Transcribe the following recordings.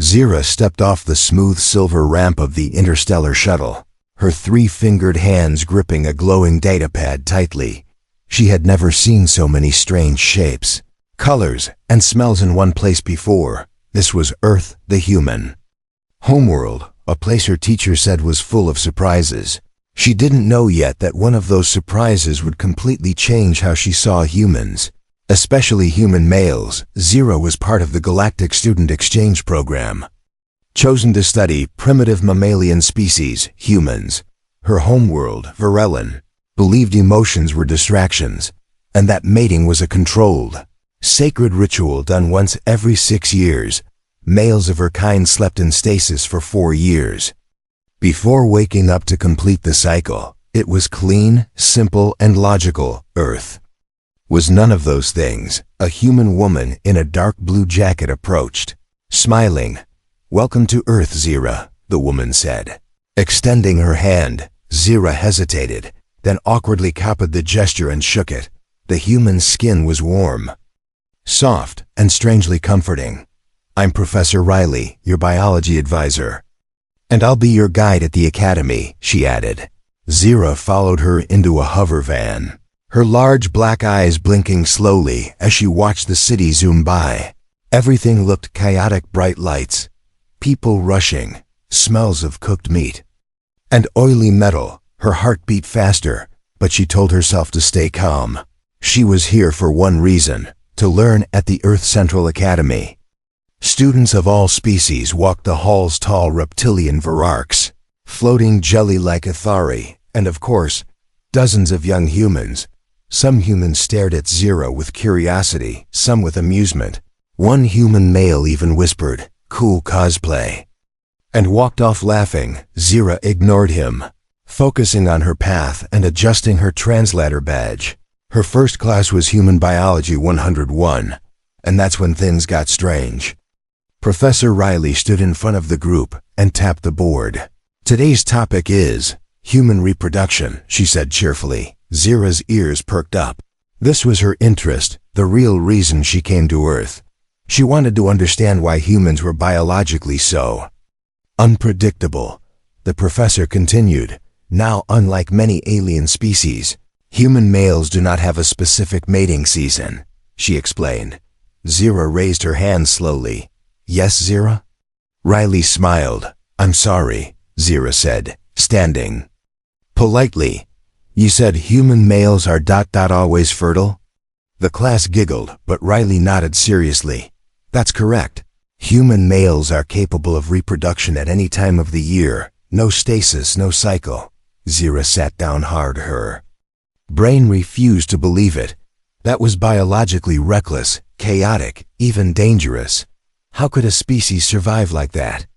Zira stepped off the smooth silver ramp of the interstellar shuttle, her three-fingered hands gripping a glowing datapad tightly. She had never seen so many strange shapes, colors, and smells in one place before. This was Earth, the human homeworld, a place her teacher said was full of surprises. She didn't know yet that one of those surprises would completely change how she saw humans, especially human males. Zira was part of the Galactic Student Exchange Program, chosen to study primitive mammalian species, humans. Her homeworld, Varellin, believed emotions were distractions, and that mating was a controlled, sacred ritual done once every 6 years. Males of her kind slept in stasis for 4 years before waking up to complete the cycle. It was clean, simple, and logical. Earth was none of those things. A human woman in a dark blue jacket approached, smiling. "Welcome to Earth, Zira," the woman said. Extending her hand, Zira hesitated, then awkwardly copied the gesture and shook it. The human's skin was warm, soft, and strangely comforting. "I'm Professor Riley, your biology advisor. And I'll be your guide at the academy," she added. Zira followed her into a hover van, her large black eyes blinking slowly as she watched the city zoom by. Everything looked chaotic: bright lights, people rushing, smells of cooked meat, and oily metal. Her heart beat faster, but she told herself to stay calm. She was here for one reason: to learn at the Earth Central Academy. Students of all species walked the hall's tall reptilian vararks, floating jelly-like Athari, and of course, dozens of young humans. Some humans stared at Zira with curiosity, some with amusement. One human male even whispered, "Cool cosplay," and walked off laughing. Zira ignored him, focusing on her path and adjusting her translator badge. Her first class was Human Biology 101, and that's when things got strange. Professor Riley stood in front of the group and tapped the board. "Today's topic is human reproduction," she said cheerfully. Zira's ears perked up. This was her interest, the real reason she came to Earth. She wanted to understand why humans were biologically so unpredictable. The professor continued, "Now, unlike many alien species, human males do not have a specific mating season," she explained. Zira raised her hand slowly. "Yes, Zira?" Riley smiled. "I'm sorry," Zira said, standing politely. "You said human males are always fertile?" The class giggled, but Riley nodded seriously. "That's correct. Human males are capable of reproduction at any time of the year. No stasis, no cycle." Zira sat down hard. Her brain refused to believe it. That was biologically reckless, chaotic, even dangerous. How could a species survive like that?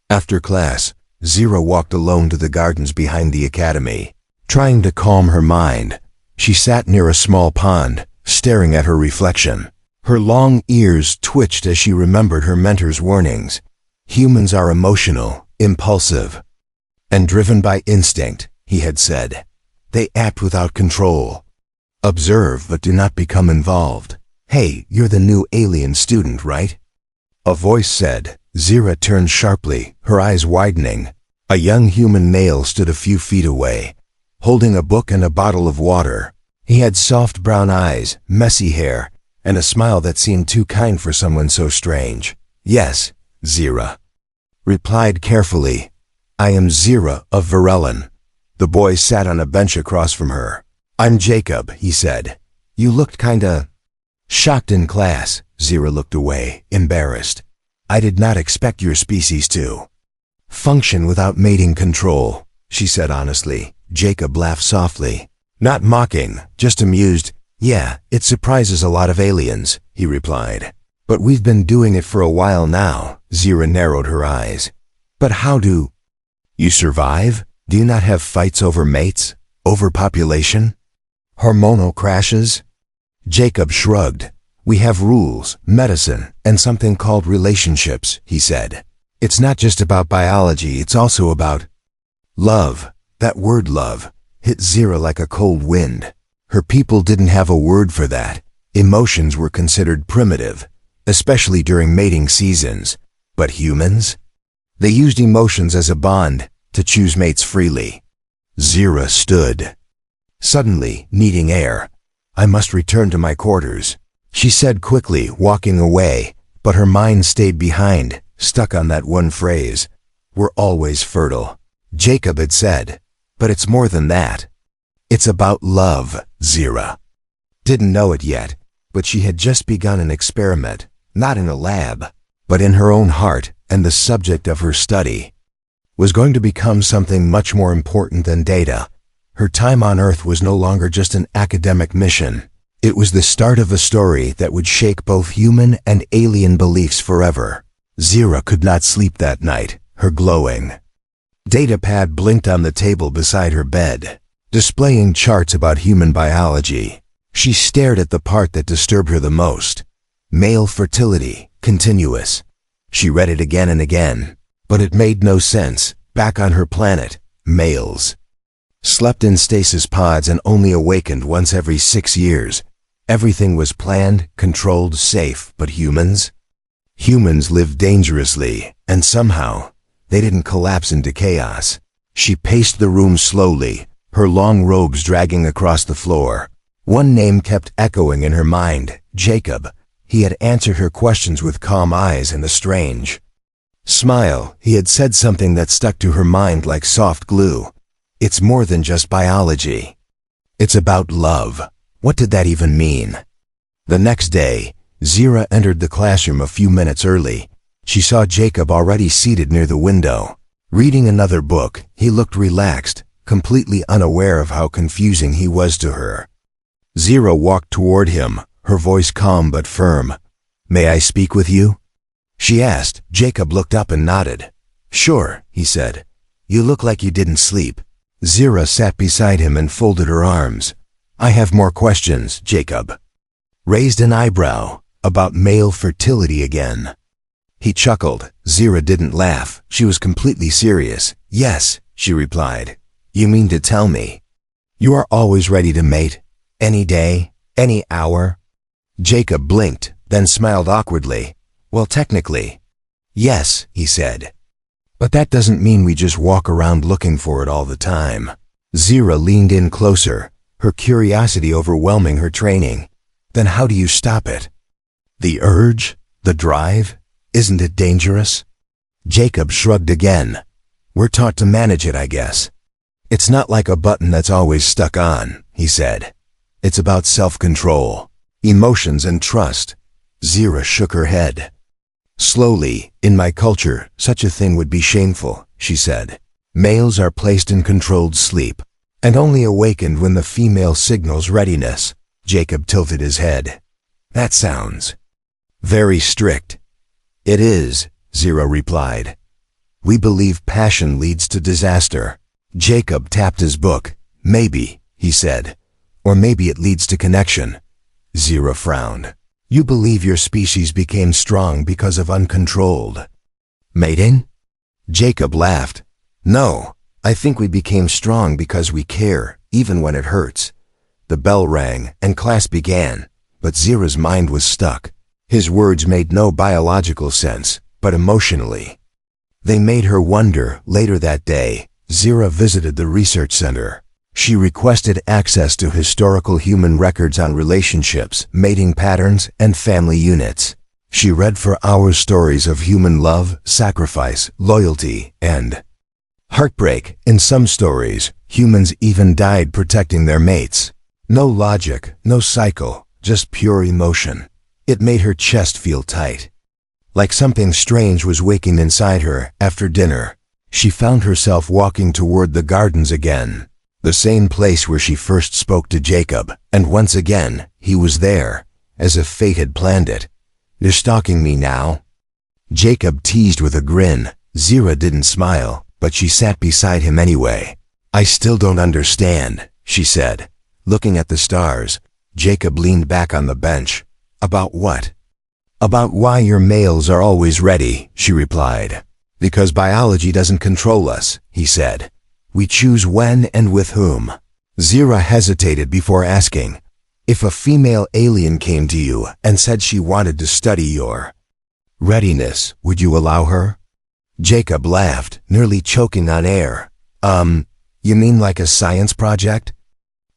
After class, Zira walked alone to the gardens behind the academy, trying to calm her mind. She sat near a small pond, staring at her reflection. Her long ears twitched as she remembered her mentor's warnings. Humans are emotional, impulsive, and driven by instinct, he had said. They act without control. Observe but do not become involved. "Hey, you're the new alien student, right?" a voice said. Zira turned sharply, her eyes widening. A young human male stood a few feet away, holding a book and a bottle of water. He had soft brown eyes, messy hair, and a smile that seemed too kind for someone so strange. "Yes," Zira replied carefully. "I am Zira of Varellin." The boy sat on a bench across from her. "I'm Jacob," he said. "You looked kinda shocked in class." Zira looked away, embarrassed. "I did not expect your species to function without mating control," she said honestly. Jacob laughed softly, not mocking, just amused. "Yeah, it surprises a lot of aliens," he replied. "But we've been doing it for a while now." Zira narrowed her eyes. "But how do you survive? Do you not have fights over mates? Overpopulation? Hormonal crashes?" Jacob shrugged. "We have rules, medicine, and something called relationships," he said. "It's not just about biology, it's also about love." That word love hit Zira like a cold wind. Her people didn't have a word for that. Emotions were considered primitive, especially during mating seasons. But humans? They used emotions as a bond to choose mates freely. Zira stood. Suddenly, needing air. I must return to my quarters, she said quickly, walking away, but her mind stayed behind, stuck on that one phrase. We're always fertile, Jacob had said. But it's more than that. It's about love, Zira. Didn't know it yet, but she had just begun an experiment, not in a lab, but in her own heart, and the subject of her study was going to become something much more important than data. Her time on Earth was no longer just an academic mission. It was the start of a story that would shake both human and alien beliefs forever. Zira could not sleep that night, her glowing datapad blinked on the table beside her bed, displaying charts about human biology. She stared at the part that disturbed her the most. Male fertility, continuous. She read it again and again, but it made no sense. Back on her planet, males slept in stasis pods and only awakened once every 6 years. Everything was planned, controlled, safe, but humans? Humans lived dangerously, and somehow, they didn't collapse into chaos. She paced the room slowly, her long robes dragging across the floor. One name kept echoing in her mind, Jacob. He had answered her questions with calm eyes and a strange smile. He had said something that stuck to her mind like soft glue. It's more than just biology. It's about love. What did that even mean? The next day, Zira entered the classroom a few minutes early. She saw Jacob already seated near the window, reading another book. He looked relaxed, completely unaware of how confusing he was to her. Zira walked toward him, her voice calm but firm. "May I speak with you?" she asked. Jacob looked up and nodded. "Sure," he said. "You look like you didn't sleep." Zira sat beside him and folded her arms. "I have more questions," Jacob raised an eyebrow. "About male fertility again." He chuckled. Zira didn't laugh. She was completely serious. "Yes," she replied. "You mean to tell me you are always ready to mate? Any day? Any hour?" Jacob blinked, then smiled awkwardly. "Well, technically, yes," he said. "But that doesn't mean we just walk around looking for it all the time." Zira leaned in closer, her curiosity overwhelming her training. "Then how do you stop it? The urge? The drive? Isn't it dangerous?" Jacob shrugged again. "We're taught to manage it, I guess. It's not like a button that's always stuck on," he said. "It's about self-control, emotions, and trust." Zira shook her head. Slowly, "In my culture, such a thing would be shameful," she said. "Males are placed in controlled sleep, and only awakened when the female signals readiness." Jacob tilted his head. "That sounds very strict." "It is," Zira replied. "We believe passion leads to disaster." Jacob tapped his book. "Maybe," he said. "Or maybe it leads to connection." Zira frowned. "You believe your species became strong because of uncontrolled mating?" Jacob laughed. "No, I think we became strong because we care, even when it hurts." The bell rang, and class began, but Zira's mind was stuck. His words made no biological sense, but emotionally, they made her wonder. Later that day, Zira visited the research center. She requested access to historical human records on relationships, mating patterns, and family units. She read for hours stories of human love, sacrifice, loyalty, and heartbreak. In some stories, humans even died protecting their mates. No logic, no cycle, just pure emotion. It made her chest feel tight, like something strange was waking inside her. After dinner, she found herself walking toward the gardens again, the same place where she first spoke to Jacob, and once again, he was there, as if fate had planned it. "You're stalking me now?" Jacob teased with a grin. Zira didn't smile, but she sat beside him anyway. "I still don't understand," she said, looking at the stars. Jacob leaned back on the bench. "About what?" "About why your males are always ready," she replied. "Because biology doesn't control us," he said. "We choose when and with whom." Zira hesitated before asking, "If a female alien came to you and said she wanted to study your Readiness, would you allow her? Jacob laughed, nearly choking on air. You mean like a science project?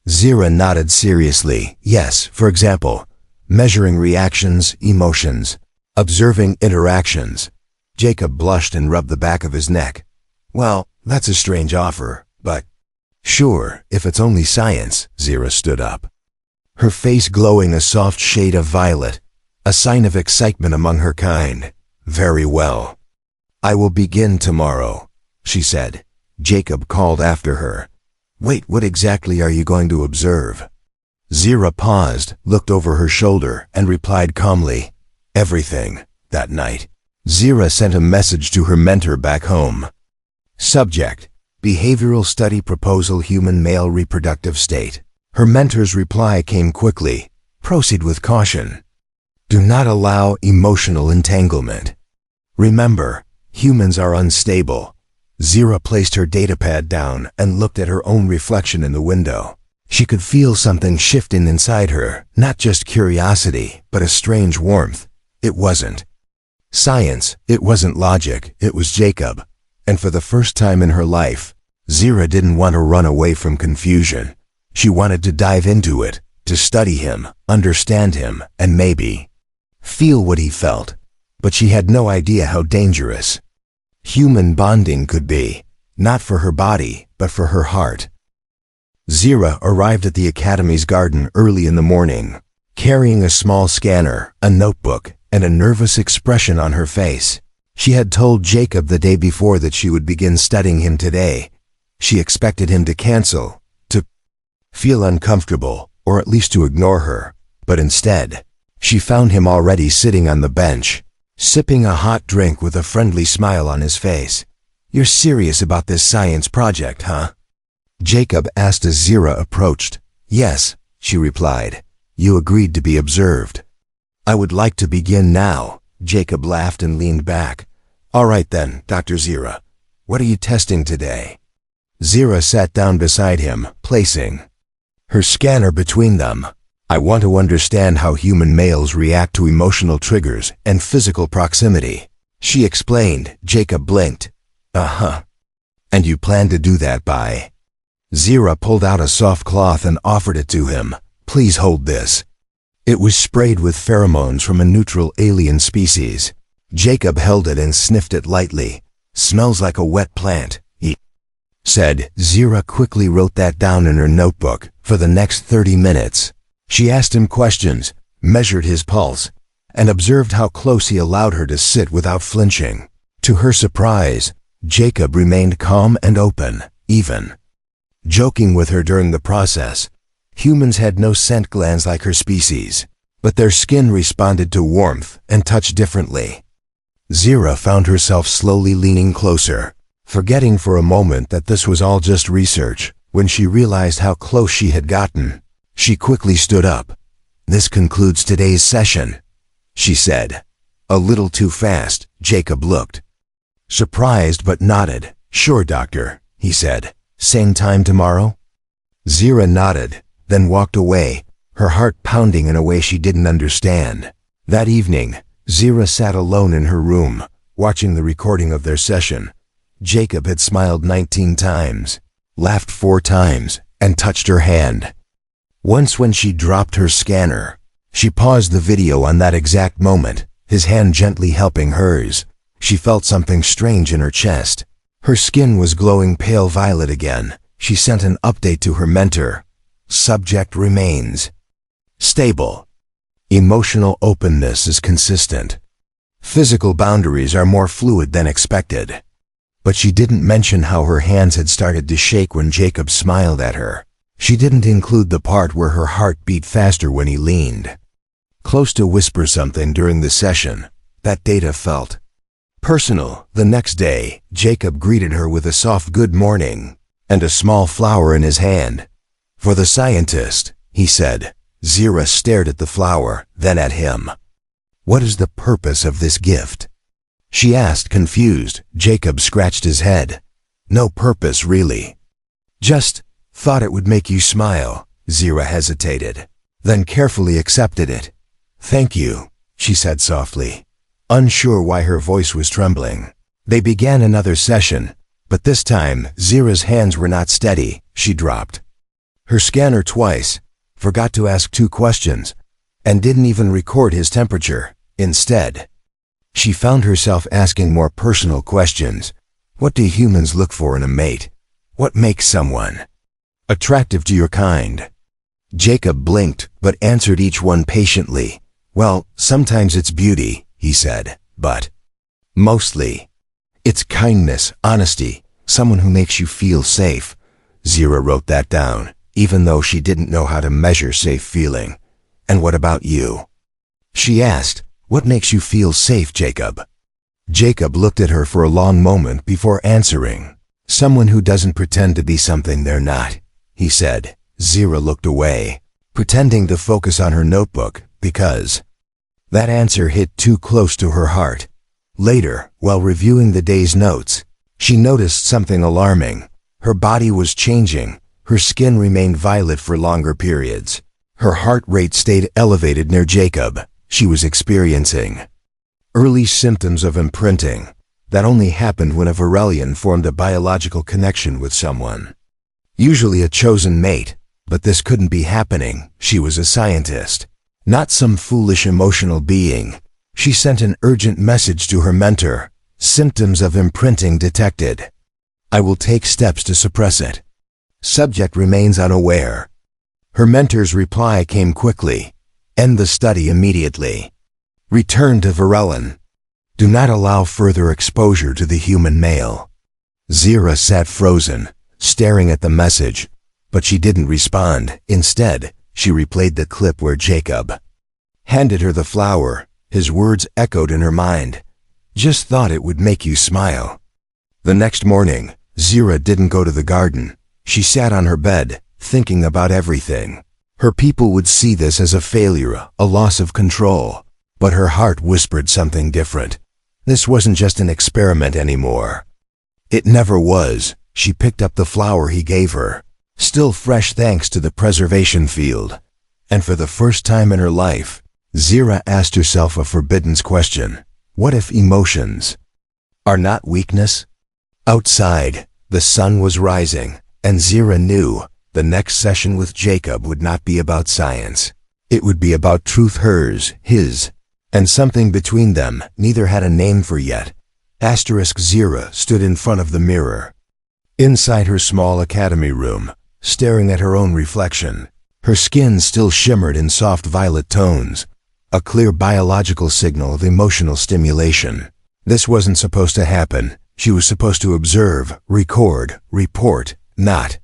Zira nodded seriously. Yes, for example, measuring reactions, emotions, observing interactions. Jacob blushed and rubbed the back of his neck. Well, that's a strange offer, but sure, if it's only science. Zira stood up, her face glowing a soft shade of violet, a sign of excitement among her kind. Very well. I will begin tomorrow, she said. Jacob called after her. Wait, what exactly are you going to observe? Zira paused, looked over her shoulder, and replied calmly, everything. That night, Zira sent a message to her mentor back home. Subject: Behavioral Study Proposal, Human Male Reproductive State. Her mentor's reply came quickly. Proceed with caution. Do not allow emotional entanglement. Remember, humans are unstable. Zira placed her datapad down and looked at her own reflection in the window. She could feel something shifting inside her, not just curiosity, but a strange warmth. It wasn't science, it wasn't logic, it was Jacob. And for the first time in her life, Zira didn't want to run away from confusion. She wanted to dive into it, to study him, understand him, and maybe feel what he felt. But she had no idea how dangerous human bonding could be, not for her body, but for her heart. Zira arrived at the Academy's garden early in the morning, carrying a small scanner, a notebook, and a nervous expression on her face. She had told Jacob the day before that she would begin studying him today. She expected him to cancel, to feel uncomfortable, or at least to ignore her. But instead, she found him already sitting on the bench, sipping a hot drink with a friendly smile on his face. You're serious about this science project, huh? Jacob asked as Zira approached. Yes, she replied. You agreed to be observed. I would like to begin now. Jacob laughed and leaned back. All right then, Dr. Zira. What are you testing today? Zira sat down beside him, placing her scanner between them. I want to understand how human males react to emotional triggers and physical proximity, she explained. Jacob blinked. Uh-huh. And you plan to do that by? Zira pulled out a soft cloth and offered it to him. Please hold this. It was sprayed with pheromones from a neutral alien species. Jacob held it and sniffed it lightly. Smells like a wet plant, he said. Zira quickly wrote that down in her notebook. For the next 30 minutes, she asked him questions, measured his pulse, and observed how close he allowed her to sit without flinching. To her surprise, Jacob remained calm and open, even joking with her during the process. Humans had no scent glands like her species, but their skin responded to warmth and touch differently. Zira found herself slowly leaning closer, forgetting for a moment that this was all just research. When she realized how close she had gotten, she quickly stood up. This concludes today's session, she said. A little too fast. Jacob looked surprised but nodded. Sure, doctor, he said. Same time tomorrow? Zira nodded, then walked away, her heart pounding in a way she didn't understand. That evening, Zira sat alone in her room, watching the recording of their session. Jacob had smiled 19 times, laughed 4 times, and touched her hand. Once when she dropped her scanner, she paused the video on that exact moment, his hand gently helping hers. She felt something strange in her chest. Her skin was glowing pale violet again. She sent an update to her mentor. Subject remains stable. Emotional openness is consistent. Physical boundaries are more fluid than expected. But she didn't mention how her hands had started to shake when Jacob smiled at her. She didn't include the part where her heart beat faster when he leaned close to whisper something during the session. That data felt personal. The next day, Jacob greeted her with a soft good morning and a small flower in his hand. For the scientist, he said. Zira stared at the flower, then at him. What is the purpose of this gift? She asked, confused. Jacob scratched his head. No purpose, really. Just thought it would make you smile. Zira hesitated, then carefully accepted it. Thank you, she said softly. unsure why her voice was trembling. They began another session, but this time, Zira's hands were not steady. She dropped her scanner twice, forgot to ask 2 questions, and didn't even record his temperature. Instead, she found herself asking more personal questions. What do humans look for in a mate? What makes someone attractive to your kind? Jacob blinked, but answered each one patiently. Well, sometimes it's beauty, he said, but mostly it's kindness, honesty, someone who makes you feel safe. Zira wrote that down, even though she didn't know how to measure safe feeling. And what about you? She asked, what makes you feel safe, Jacob? Jacob looked at her for a long moment before answering. Someone who doesn't pretend to be something they're not, he said. Zira looked away, pretending to focus on her notebook, because that answer hit too close to her heart. Later, while reviewing the day's notes, she noticed something alarming. Her body was changing. Her skin remained violet for longer periods. Her heart rate stayed elevated near Jacob. She was experiencing early symptoms of imprinting that only happened when a Varelian formed a biological connection with someone, usually a chosen mate. But this couldn't be happening. She was a scientist, not some foolish emotional being. She sent an urgent message to her mentor. Symptoms of imprinting detected. I will take steps to suppress it. Subject remains unaware. Her mentor's reply came quickly. End the study immediately. Return to Varellan. Do not allow further exposure to the human male. Zira sat frozen, staring at the message, but she didn't respond. Instead, she replayed the clip where Jacob handed her the flower. His words echoed in her mind. Just thought it would make you smile. The next morning, Zira didn't go to the garden. She sat on her bed, thinking about everything. Her people would see this as a failure, a loss of control. But her heart whispered something different. This wasn't just an experiment anymore. It never was. She picked up the flower he gave her, still fresh thanks to the preservation field. And for the first time in her life, Zira asked herself a forbidden question. What if emotions are not weakness? Outside, the sun was rising, and Zira knew the next session with Jacob would not be about science. It would be about truth, hers, his, and something between them neither had a name for yet. Zira stood in front of the mirror, inside her small academy room, staring at her own reflection. Her skin still shimmered in soft violet tones, a clear biological signal of emotional stimulation. This wasn't supposed to happen. She was supposed to observe, record, report, not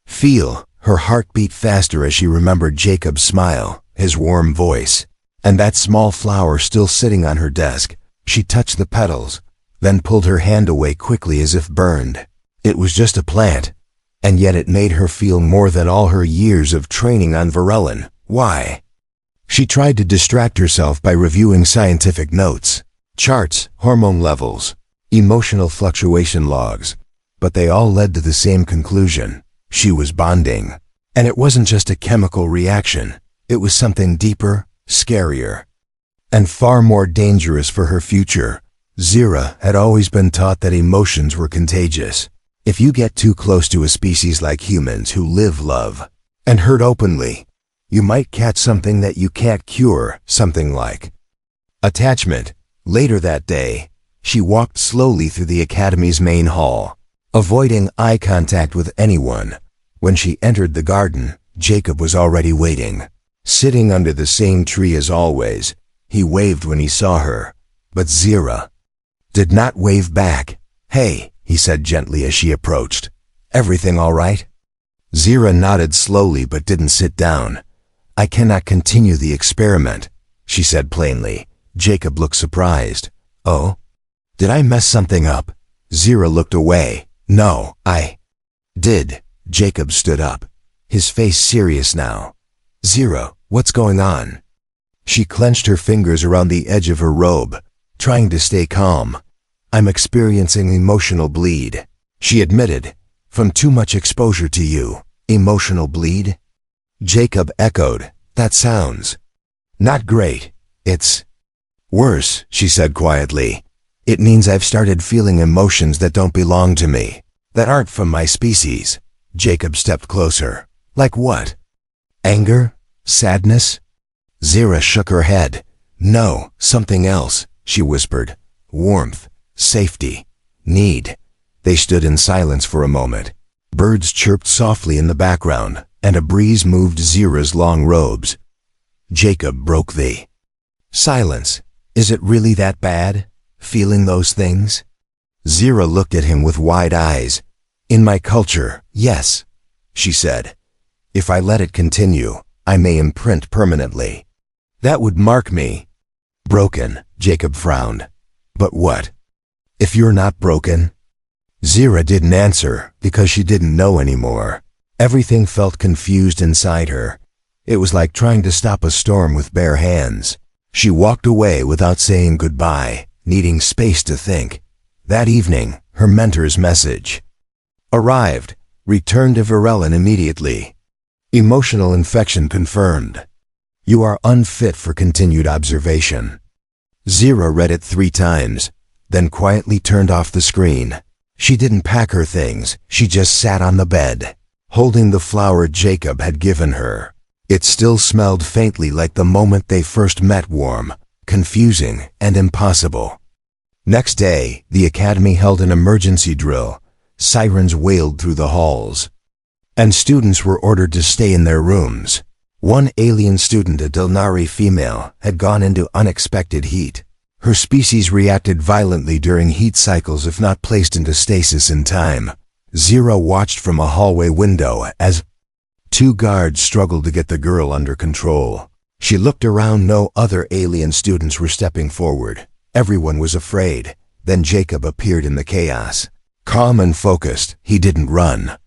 feel. Her heart beat faster as she remembered Jacob's smile, his warm voice, and that small flower still sitting on her desk. She touched the petals, then pulled her hand away quickly as if burned. It was just a plant, and yet it made her feel more than all her years of training on Varellan. Why? She tried to distract herself by reviewing scientific notes, charts, hormone levels, emotional fluctuation logs, but they all led to the same conclusion. She was bonding. And it wasn't just a chemical reaction. It was something deeper, scarier, and far more dangerous for her future. Zira had always been taught that emotions were contagious. If you get too close to a species like humans who live, love, and hurt openly, you might catch something that you can't cure, something like attachment. Later that day, she walked slowly through the academy's main hall, avoiding eye contact with anyone. When she entered the garden, Jacob was already waiting, sitting under the same tree as always. He waved when he saw her, but Zira did not wave back. Hey, he said gently as she approached. Everything all right? Zira nodded slowly but didn't sit down. I cannot continue the experiment, she said plainly. Jacob looked surprised. Oh? Did I mess something up? Zira looked away. No, I did. Jacob stood up, his face serious now. Zira, what's going on? She clenched her fingers around the edge of her robe, trying to stay calm. I'm experiencing emotional bleed, she admitted, from too much exposure to you. Emotional bleed? Jacob echoed. That sounds not great. It's Worse, she said quietly. It means I've started feeling emotions that don't belong to me, that aren't from my species. Jacob stepped closer. Like what? Anger? Sadness? Zira shook her head. No, something else, she whispered. Warmth, safety, need. They stood in silence for a moment. Birds chirped softly in the background, and a breeze moved Zira's long robes. Jacob broke the silence. Is it really that bad, feeling those things? Zira looked at him with wide eyes. In my culture, yes, she said. If I let it continue, I may imprint permanently. That would mark me. Broken, Jacob frowned. But what? If you're not broken? Zira didn't answer because she didn't know anymore. Everything felt confused inside her. It was like trying to stop a storm with bare hands. She walked away without saying goodbye, needing space to think. That evening, her mentor's message arrived. Return to Varellin immediately. Emotional infection confirmed. You are unfit for continued observation. Zira read it 3 times, then quietly turned off the screen. She didn't pack her things, she just sat on the bed, holding the flower Jacob had given her. It still smelled faintly like the moment they first met, warm, confusing, and impossible. Next day, the academy held an emergency drill. Sirens wailed through the halls, and students were ordered to stay in their rooms. One alien student, a Dilnari female, had gone into unexpected heat. Her species reacted violently during heat cycles if not placed into stasis in time. Zira watched from a hallway window as 2 guards struggled to get the girl under control. She looked around. No other alien students were stepping forward. Everyone was afraid. Then Jacob appeared in the chaos. Calm and focused, he didn't run,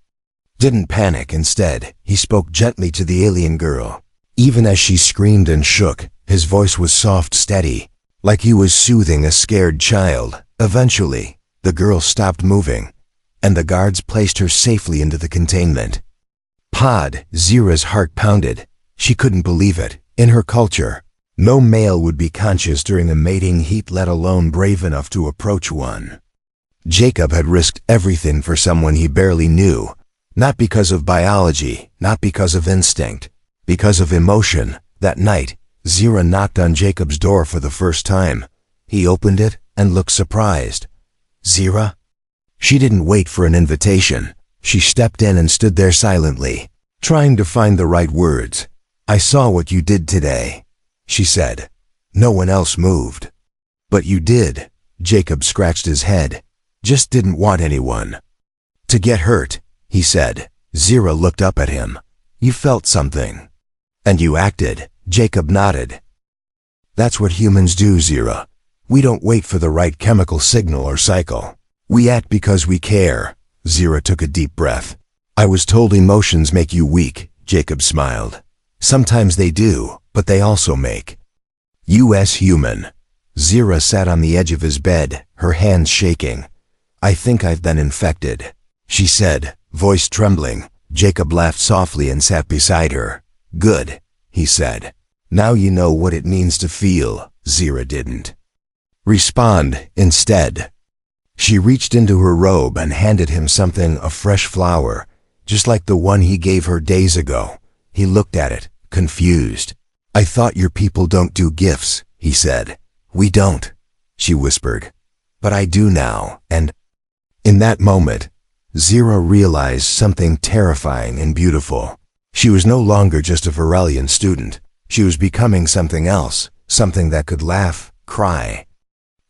didn't panic. Instead, he spoke gently to the alien girl. Even as she screamed and shook, his voice was soft, steady, like he was soothing a scared child. Eventually, the girl stopped moving, and the guards placed her safely into the containment pod. Zira's heart pounded. She couldn't believe it. In her culture, no male would be conscious during a mating heat, let alone brave enough to approach one. Jacob had risked everything for someone he barely knew. Not because of biology, not because of instinct, because of emotion. That night, Zira knocked on Jacob's door for the first time. He opened it and looked surprised. Zira? She didn't wait for an invitation. She stepped in and stood there silently, trying to find the right words. I saw what you did today, she said. No one else moved. But you did. Jacob scratched his head. Just didn't want anyone to get hurt, he said. Zira looked up at him. You felt something. And you acted. Jacob nodded. That's what humans do, Zira. We don't wait for the right chemical signal or cycle. We act because we care. Zira took a deep breath. I was told emotions make you weak, Jacob smiled. Sometimes they do, but they also make us human. Zira sat on the edge of his bed, her hands shaking. I think I've been infected, she said, voice trembling. Jacob laughed softly and sat beside her. Good, he said. Now you know what it means to feel. Zira didn't respond. Instead, she reached into her robe and handed him something, a fresh flower, just like the one he gave her days ago. He looked at it, confused. I thought your people don't do gifts, he said. We don't, she whispered. But I do now, and in that moment, Zira realized something terrifying and beautiful. She was no longer just a Varellian student. She was becoming something else, something that could laugh, cry,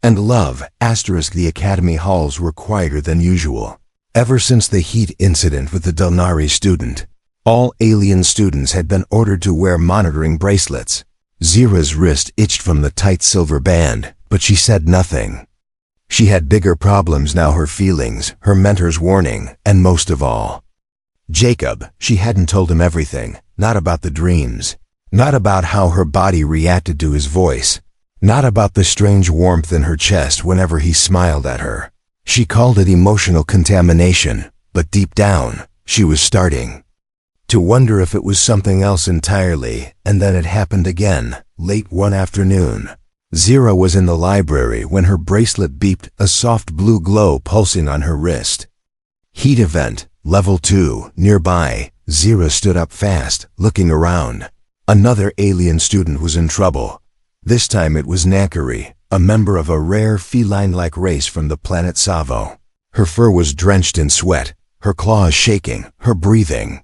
and love. The academy halls were quieter than usual. Ever since the heat incident with the Dilnari student, all alien students had been ordered to wear monitoring bracelets. Zira's wrist itched from the tight silver band, but she said nothing. She had bigger problems now, her feelings, her mentor's warning, and most of all, Jacob. She hadn't told him everything, not about the dreams, not about how her body reacted to his voice, not about the strange warmth in her chest whenever he smiled at her. She called it emotional contamination, but deep down, she was starting to wonder if it was something else entirely. And then it happened again, late one afternoon. Zira was in the library when her bracelet beeped, a soft blue glow pulsing on her wrist. Heat event, level 2, nearby. Zira stood up fast, looking around. Another alien student was in trouble. This time it was Nakari, a member of a rare feline-like race from the planet Savo. Her fur was drenched in sweat, her claws shaking, her breathing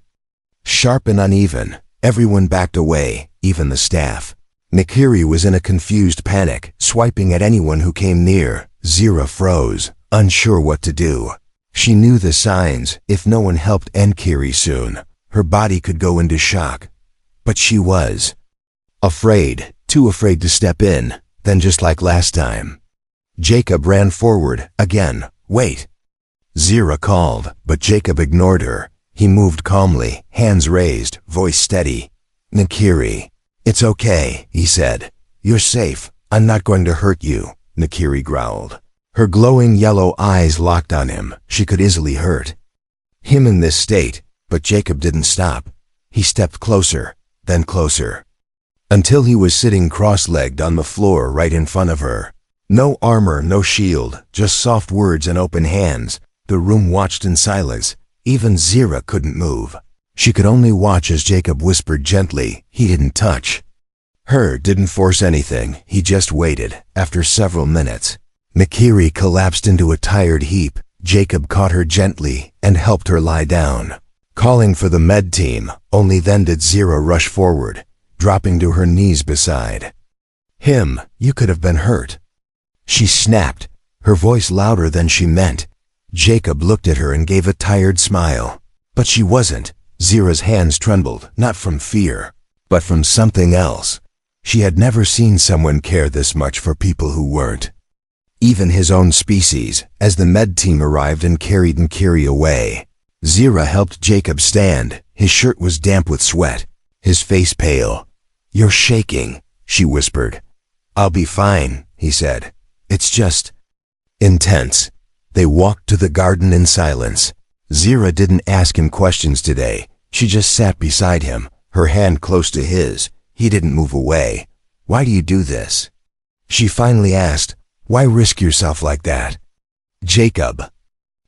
sharp and uneven. Everyone backed away, even the staff. Nakiri was in a confused panic, swiping at anyone who came near. Zira froze, unsure what to do. She knew the signs. If no one helped Nkiri soon, her body could go into shock. But she was afraid, too afraid to step in. Then just like last time, Jacob ran forward, again. Wait. Zira called, but Jacob ignored her. He moved calmly, hands raised, voice steady. Nakiri. It's okay, he said. You're safe. I'm not going to hurt you, Nakiri growled. Her glowing yellow eyes locked on him. She could easily hurt him in this state, but Jacob didn't stop. He stepped closer, then closer, until he was sitting cross-legged on the floor right in front of her. No armor, no shield, just soft words and open hands. The room watched in silence. Even Zira couldn't move. She could only watch as Jacob whispered gently. He didn't touch her, didn't force anything. He just waited. After several minutes, Nakiri collapsed into a tired heap. Jacob caught her gently and helped her lie down, calling for the med team. Only then did Zira rush forward, dropping to her knees beside him. You could have been hurt, she snapped, her voice louder than she meant. Jacob looked at her and gave a tired smile. But she wasn't. Zira's hands trembled, not from fear, but from something else. She had never seen someone care this much for people who weren't even his own species. As the med team arrived and carried Nkiri away, Zira helped Jacob stand. His shirt was damp with sweat, his face pale. You're shaking, she whispered. I'll be fine, he said. It's just intense. They walked to the garden in silence. Zira didn't ask him questions today. She just sat beside him, her hand close to his. He didn't move away. Why do you do this? She finally asked. Why risk yourself like that? Jacob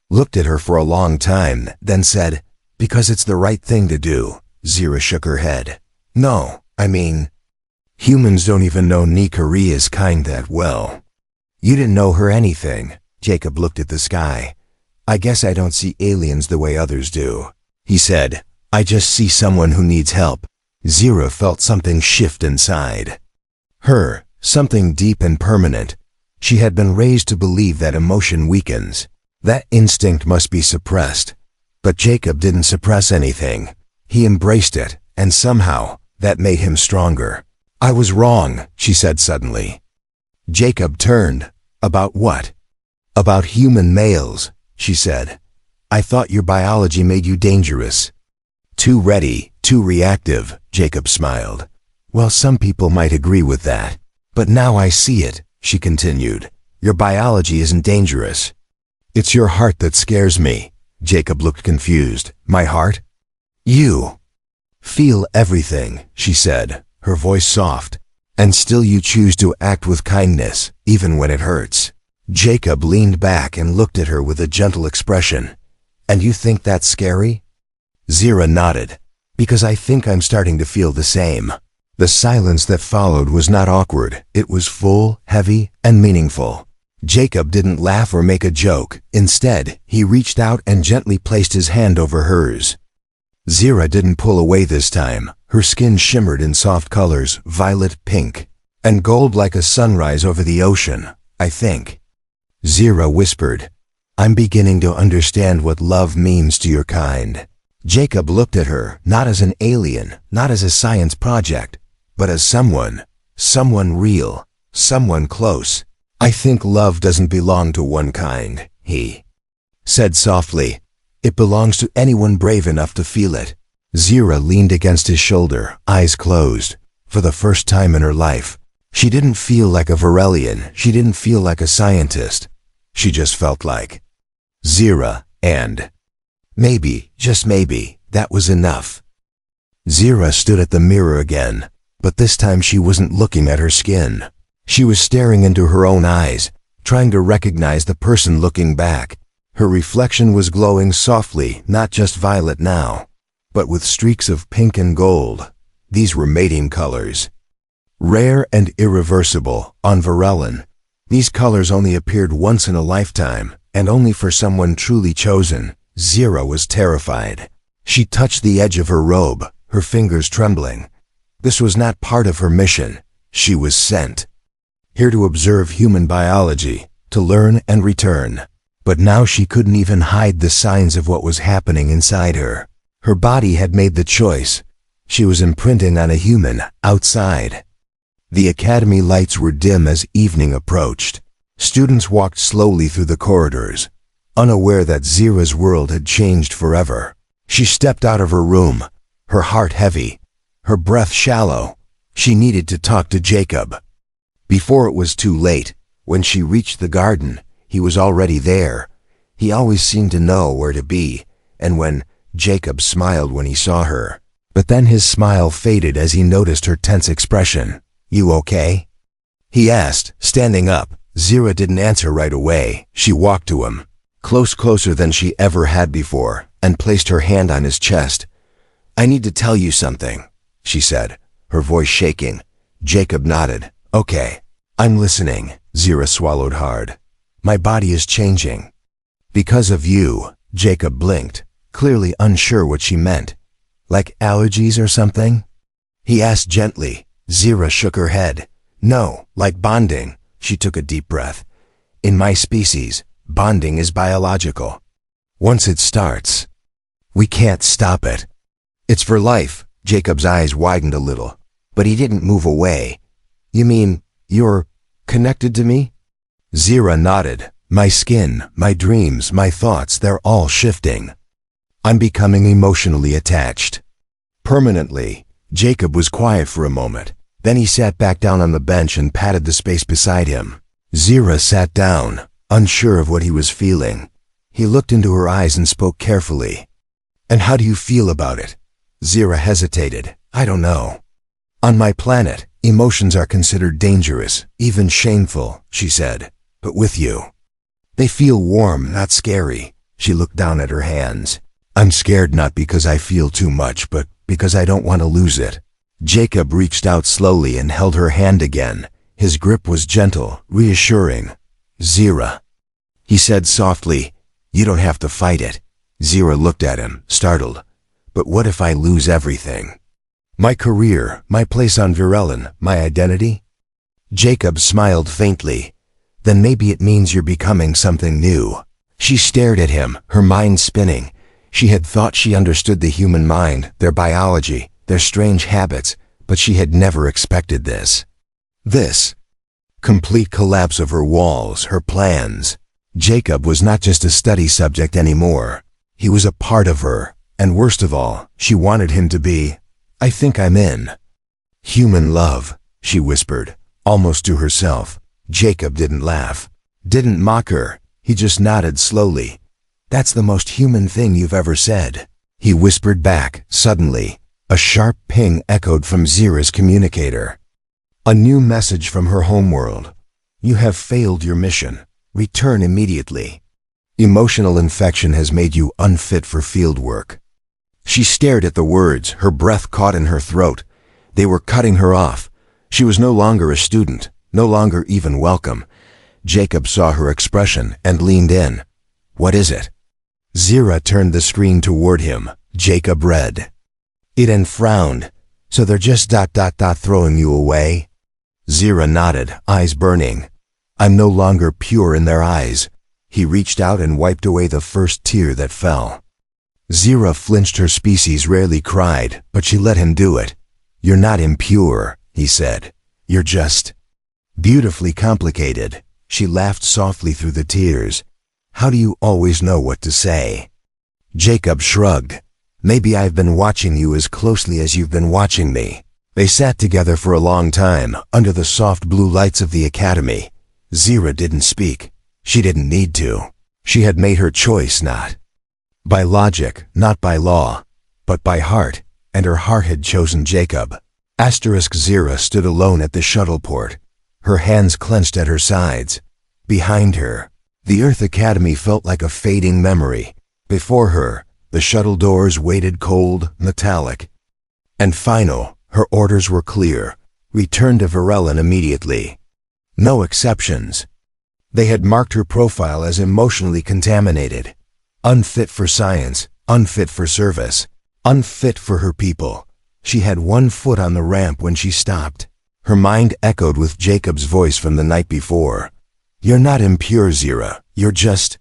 looked at her for a long time, then said, Because it's the right thing to do. Zira shook her head. No, I mean, humans don't even know Nikari is kind that well. You didn't know her anything. Jacob looked at the sky. I guess I don't see aliens the way others do, he said. I just see someone who needs help. Zira felt something shift inside her, something deep and permanent. She had been raised to believe that emotion weakens. That instinct must be suppressed. But Jacob didn't suppress anything. He embraced it, and somehow, that made him stronger. I was wrong, she said suddenly. Jacob turned. About what? About human males, she said. I thought your biology made you dangerous. Too ready, too reactive, Jacob smiled. Well, some people might agree with that. But now I see it, she continued. Your biology isn't dangerous. It's your heart that scares me. Jacob looked confused. My heart? You feel everything, she said, her voice soft. And still you choose to act with kindness, even when it hurts. Jacob leaned back and looked at her with a gentle expression. And you think that's scary? Zira nodded. Because I think I'm starting to feel the same. The silence that followed was not awkward. It was full, heavy, and meaningful. Jacob didn't laugh or make a joke. Instead, he reached out and gently placed his hand over hers. Zira didn't pull away this time. Her skin shimmered in soft colors, violet, pink, and gold like a sunrise over the ocean, I think. Zira whispered, I'm beginning to understand what love means to your kind. Jacob looked at her, not as an alien, not as a science project, but as someone real, someone close. I think love doesn't belong to one kind, he said softly. It belongs to anyone brave enough to feel it. Zira leaned against his shoulder, eyes closed. For the first time in her life, she didn't feel like a Varelian. She didn't feel like a scientist. She just felt like Zira, and maybe, just maybe, that was enough. Zira stood at the mirror again, but this time she wasn't looking at her skin. She was staring into her own eyes, trying to recognize the person looking back. Her reflection was glowing softly, not just violet now, but with streaks of pink and gold. These were mating colors. Rare and irreversible, on Varellin. These colors only appeared once in a lifetime, and only for someone truly chosen. Zira was terrified. She touched the edge of her robe, her fingers trembling. This was not part of her mission. She was sent here to observe human biology, to learn and return. But now she couldn't even hide the signs of what was happening inside her. Her body had made the choice. She was imprinting on a human, outside. The academy lights were dim as evening approached. Students walked slowly through the corridors, unaware that Zira's world had changed forever. She stepped out of her room, her heart heavy, her breath shallow. She needed to talk to Jacob. Before it was too late, when she reached the garden, he was already there. He always seemed to know where to be, and when Jacob smiled when he saw her. But then his smile faded as he noticed her tense expression. "You okay?" he asked, standing up. Zira didn't answer right away. She walked to him, closer than she ever had before, and placed her hand on his chest. "I need to tell you something," she said, her voice shaking. Jacob nodded. "Okay, I'm listening." Zira swallowed hard. "My body is changing." "Because of you," Jacob blinked, clearly unsure what she meant. "Like allergies or something?" he asked gently. Zira shook her head. "No, like bonding." She took a deep breath. "In my species, bonding is biological. Once it starts, we can't stop it. It's for life." Jacob's eyes widened a little, but he didn't move away. "You mean you're connected to me?" Zira nodded. "My skin, my dreams, my thoughts, they're all shifting. I'm becoming emotionally attached. Permanently." Jacob was quiet for a moment. Then he sat back down on the bench and patted the space beside him. Zira sat down, unsure of what he was feeling. He looked into her eyes and spoke carefully. "And how do you feel about it?" Zira hesitated. "I don't know. On my planet, emotions are considered dangerous, even shameful," she said. "But with you, they feel warm, not scary." She looked down at her hands. "I'm scared not because I feel too much, but because I don't want to lose it." Jacob reached out slowly and held her hand again. His grip was gentle, reassuring. "Zira," he said softly, "you don't have to fight it." Zira looked at him, startled. "But what if I lose everything? My career, my place on Varellin, my identity?" Jacob smiled faintly. "Then maybe it means you're becoming something new." She stared at him, her mind spinning. She had thought she understood the human mind, their biology, their strange habits, but she had never expected this. This complete collapse of her walls, her plans. Jacob was not just a study subject anymore. He was a part of her, and worst of all, she wanted him to be. "I think I'm in." "Human love," she whispered, almost to herself. Jacob didn't laugh, didn't mock her. He just nodded slowly. "That's the most human thing you've ever said," he whispered back. Suddenly, a sharp ping echoed from Zira's communicator. A new message from her homeworld. "You have failed your mission. Return immediately. Emotional infection has made you unfit for field work." She stared at the words, her breath caught in her throat. They were cutting her off. She was no longer a student, no longer even welcome. Jacob saw her expression and leaned in. "What is it?" Zira turned the screen toward him. Jacob read it and frowned. "So they're just throwing you away?" Zira nodded, eyes burning. "I'm no longer pure in their eyes." He reached out and wiped away the first tear that fell. Zira flinched. Her species rarely cried, but she let him do it. "You're not impure," he said. "You're just beautifully complicated." She laughed softly through the tears. "How do you always know what to say?" Jacob shrugged. "Maybe I've been watching you as closely as you've been watching me." They sat together for a long time, under the soft blue lights of the academy. Zira didn't speak. She didn't need to. She had made her choice, not by logic, not by law, but by heart, and her heart had chosen Jacob. Zira stood alone at the shuttle port. her hands clenched at her sides. Behind her, the Earth Academy felt like a fading memory. Before her, the shuttle doors waited cold, metallic. And final, her orders were clear. Return to Varellin immediately. No exceptions. They had marked her profile as emotionally contaminated. Unfit for science, unfit for service, unfit for her people. She had one foot on the ramp when she stopped. Her mind echoed with Jacob's voice from the night before. You're not impure, Zira. You're just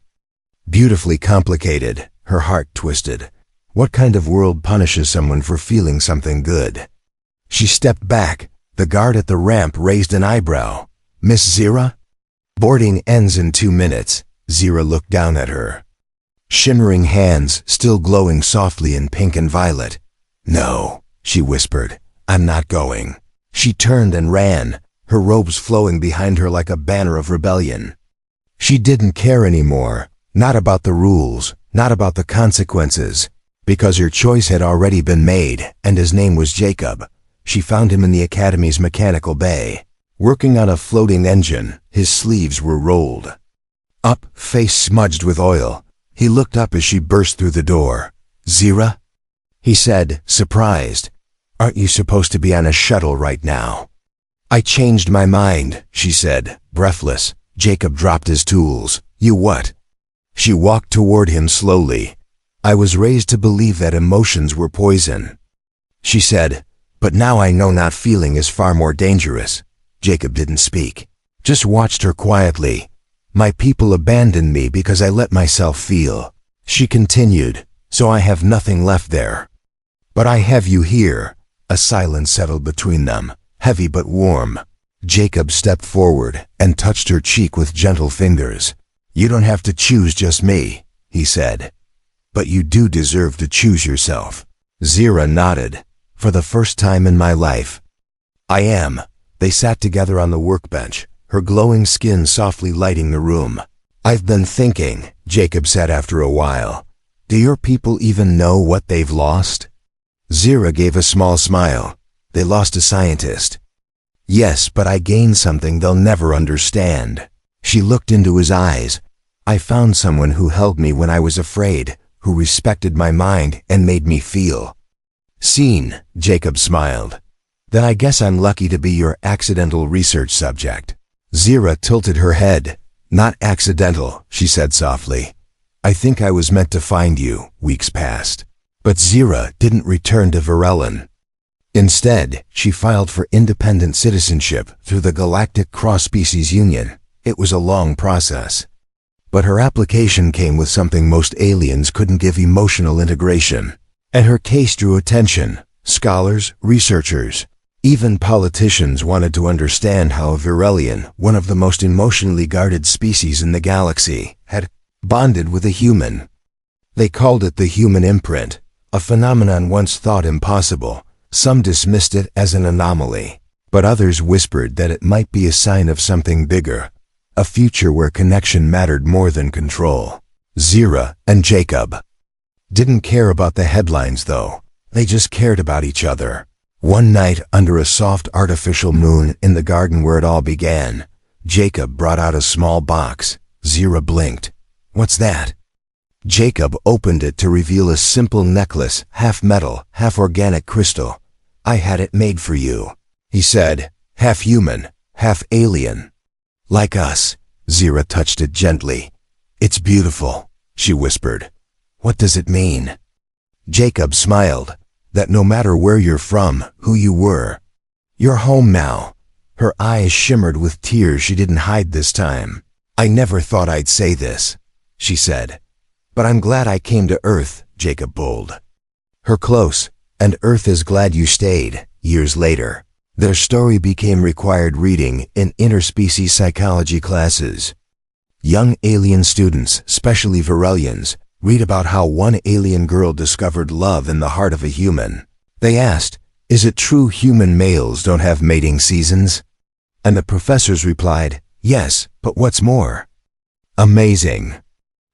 beautifully complicated. Her heart twisted. What kind of world punishes someone for feeling something good? She stepped back. The guard at the ramp raised an eyebrow. Miss Zira? Boarding ends in 2 minutes. Zira looked down at her. Shimmering hands still glowing softly in pink and violet. No, she whispered. I'm not going. She turned and ran, her robes flowing behind her like a banner of rebellion. She didn't care anymore, not about the rules, not about the consequences, because her choice had already been made, and his name was Jacob. She found him in the Academy's mechanical bay, working on a floating engine. His sleeves were rolled up, face smudged with oil. He looked up as she burst through the door. Zira? He said, surprised. Aren't you supposed to be on a shuttle right now? I changed my mind, she said, breathless. Jacob dropped his tools. You what? She walked toward him slowly. I was raised to believe that emotions were poison. She said, but now I know not feeling is far more dangerous. Jacob didn't speak, just watched her quietly. My people abandoned me because I let myself feel. She continued, so I have nothing left there. But I have you here. A silence settled between them, heavy but warm. Jacob stepped forward and touched her cheek with gentle fingers. You don't have to choose just me, he said. But you do deserve to choose yourself. Zira nodded. For the first time in my life. I am. They sat together on the workbench, her glowing skin softly lighting the room. I've been thinking, Jacob said after a while. Do your people even know what they've lost? Zira gave a small smile. They lost a scientist. Yes, but I gained something they'll never understand. She looked into his eyes. I found someone who held me when I was afraid, who respected my mind and made me feel seen. Jacob smiled. Then I guess I'm lucky to be your accidental research subject. Zira tilted her head. Not accidental, she said softly. I think I was meant to find you. Weeks passed. But Zira didn't return to Varellin. Instead, she filed for independent citizenship through the Galactic Cross-Species Union. It was a long process. But her application came with something most aliens couldn't give: emotional integration. And her case drew attention. Scholars, researchers, even politicians wanted to understand how a Varellian, one of the most emotionally guarded species in the galaxy, had bonded with a human. They called it the human imprint, a phenomenon once thought impossible. Some dismissed it as an anomaly, but others whispered that it might be a sign of something bigger, a future where connection mattered more than control. Zira and Jacob didn't care about the headlines, though. They just cared about each other. One night, under a soft artificial moon in the garden where it all began, Jacob brought out a small box. Zira blinked. What's that? Jacob opened it to reveal a simple necklace, half metal, half organic crystal. I had it made for you, he said, half human, half alien. Like us. Zira touched it gently. It's beautiful, she whispered. What does it mean? Jacob smiled. That no matter where you're from, who you were, you're home now. Her eyes shimmered with tears she didn't hide this time. I never thought I'd say this, she said. But I'm glad I came to Earth, Jacob bowled her close, and Earth is glad you stayed. Years later, their story became required reading in interspecies psychology classes. Young alien students, especially Varellians, read about how one alien girl discovered love in the heart of a human. They asked, is it true human males don't have mating seasons? And the professors replied, yes, but what's more amazing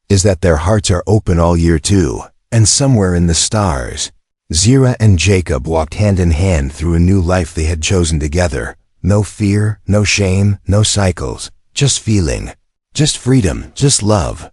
is that their hearts are open all year too, and somewhere in the stars. Zira and Jacob walked hand in hand through a new life they had chosen together, No fear, no shame, no cycles. Just feeling. Just freedom, just love.